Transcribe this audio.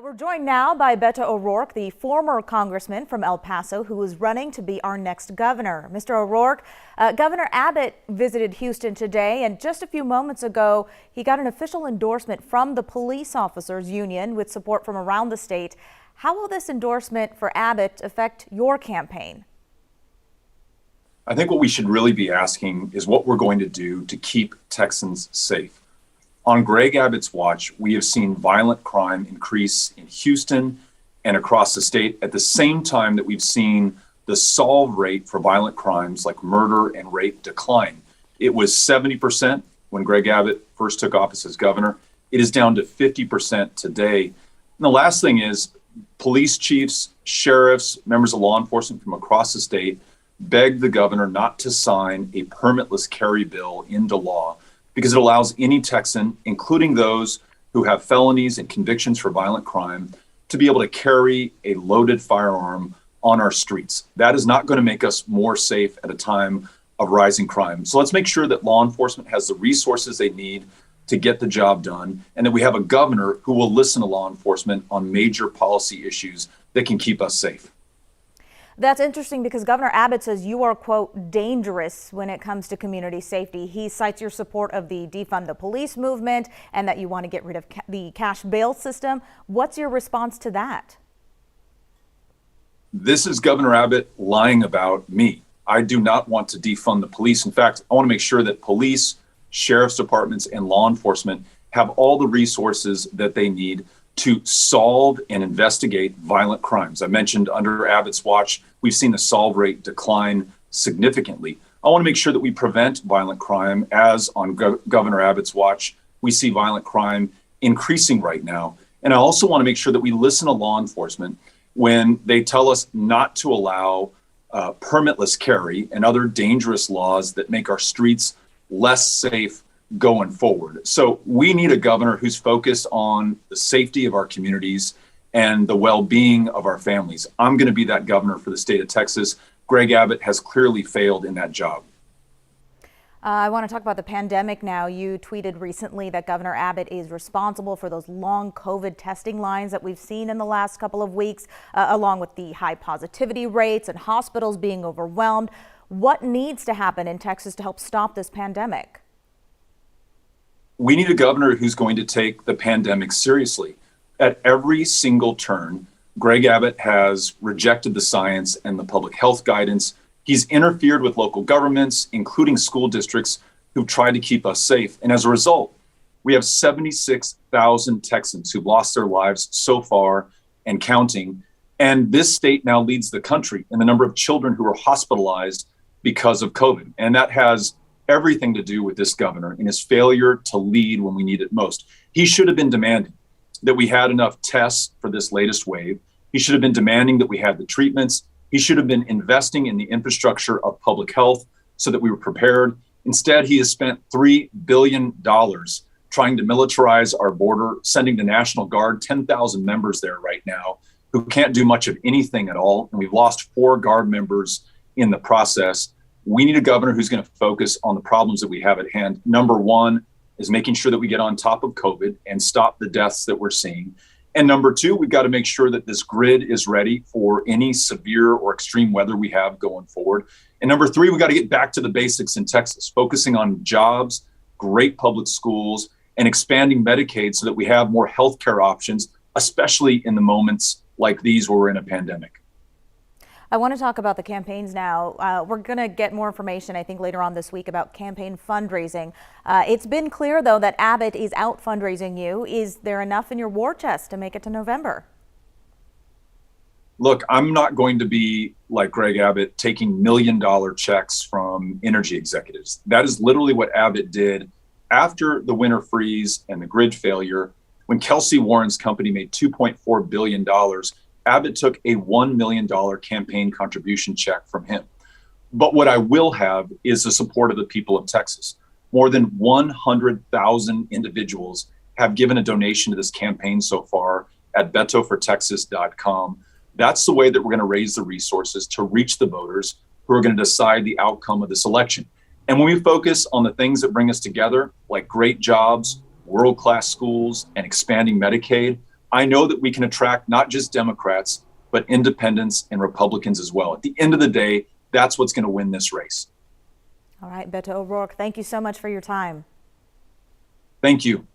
We're joined now by Beto O'Rourke, the former congressman from El Paso who is running to be our next governor. Mr. O'Rourke, Governor Abbott visited Houston today, and just a few moments ago, he got an official endorsement from the police officers union with support from around the state. How will this endorsement for Abbott affect your campaign? I think what we should really be asking is what we're going to do to keep Texans safe. On Greg Abbott's watch, we have seen violent crime increase in Houston and across the state at the same time that we've seen the solve rate for violent crimes like murder and rape decline. It was 70% when Greg Abbott first took office as governor. It is down to 50% today. And the last thing is police chiefs, sheriffs, members of law enforcement from across the state begged the governor not to sign a permitless carry bill into law, because it allows any Texan, including those who have felonies and convictions for violent crime, to be able to carry a loaded firearm on our streets. That is not going to make us more safe at a time of rising crime. So let's make sure that law enforcement has the resources they need to get the job done, and that we have a governor who will listen to law enforcement on major policy issues that can keep us safe. That's interesting because Governor Abbott says you are, quote, dangerous when it comes to community safety. He cites your support of the defund the police movement and that you want to get rid of the cash bail system. What's your response to that? This is Governor Abbott lying about me. I do not want to defund the police. In fact, I want to make sure that police, sheriff's departments, and law enforcement have all the resources that they need to solve and investigate violent crimes. I mentioned under Abbott's watch, we've seen the solve rate decline significantly. I want to make sure that we prevent violent crime, as on Governor Abbott's watch, we see violent crime increasing right now. And I also want to make sure that we listen to law enforcement when they tell us not to allow permitless carry and other dangerous laws that make our streets less safe going forward. So we need a governor who's focused on the safety of our communities and the well-being of our families. I'm going to be that governor for the state of Texas. Greg Abbott has clearly failed in that job. I want to talk about the pandemic now. You tweeted recently that Governor Abbott is responsible for those long COVID testing lines that we've seen in the last couple of weeks, along with the high positivity rates and hospitals being overwhelmed. What needs to happen in Texas to help stop this pandemic? We need a governor who's going to take the pandemic seriously. At every single turn, Greg Abbott has rejected the science and the public health guidance. He's interfered with local governments, including school districts, who've tried to keep us safe. And as a result, we have 76,000 Texans who've lost their lives so far and counting. And this state now leads the country in the number of children who are hospitalized because of COVID. And that has everything to do with this governor and his failure to lead when we need it most. He should have been demanding that we had enough tests for this latest wave. He should have been demanding that we had the treatments. He should have been investing in the infrastructure of public health so that we were prepared. Instead, he has spent $3 billion trying to militarize our border, sending the National Guard, 10,000 members there right now, who can't do much of anything at all. And we've lost 4 Guard members in the process. We need a governor who's going to focus on the problems that we have at hand. Number one is making sure that we get on top of COVID and stop the deaths that we're seeing. And number two, we've got to make sure that this grid is ready for any severe or extreme weather we have going forward. And number three, we've got to get back to the basics in Texas, focusing on jobs, great public schools, and expanding Medicaid so that we have more healthcare options, especially in the moments like these where we're in a pandemic. I want to talk about the campaigns now. We're going to get more information, I think, later on this week about campaign fundraising. It's been clear, though, that Abbott is out fundraising you. Is there enough in your war chest to make it to November? Look, I'm not going to be like Greg Abbott taking $1 million checks from energy executives. That is literally what Abbott did after the winter freeze and the grid failure. When Kelsey Warren's company made $2.4 billion, Abbott took a $1 million campaign contribution check from him. But what I will have is the support of the people of Texas. More than 100,000 individuals have given a donation to this campaign so far at betofortexas.com. That's the way that we're going to raise the resources to reach the voters who are going to decide the outcome of this election. And when we focus on the things that bring us together, like great jobs, world-class schools, and expanding Medicaid, I know that we can attract not just Democrats, but independents and Republicans as well. At the end of the day, that's what's going to win this race. All right, Beto O'Rourke, thank you so much for your time. Thank you.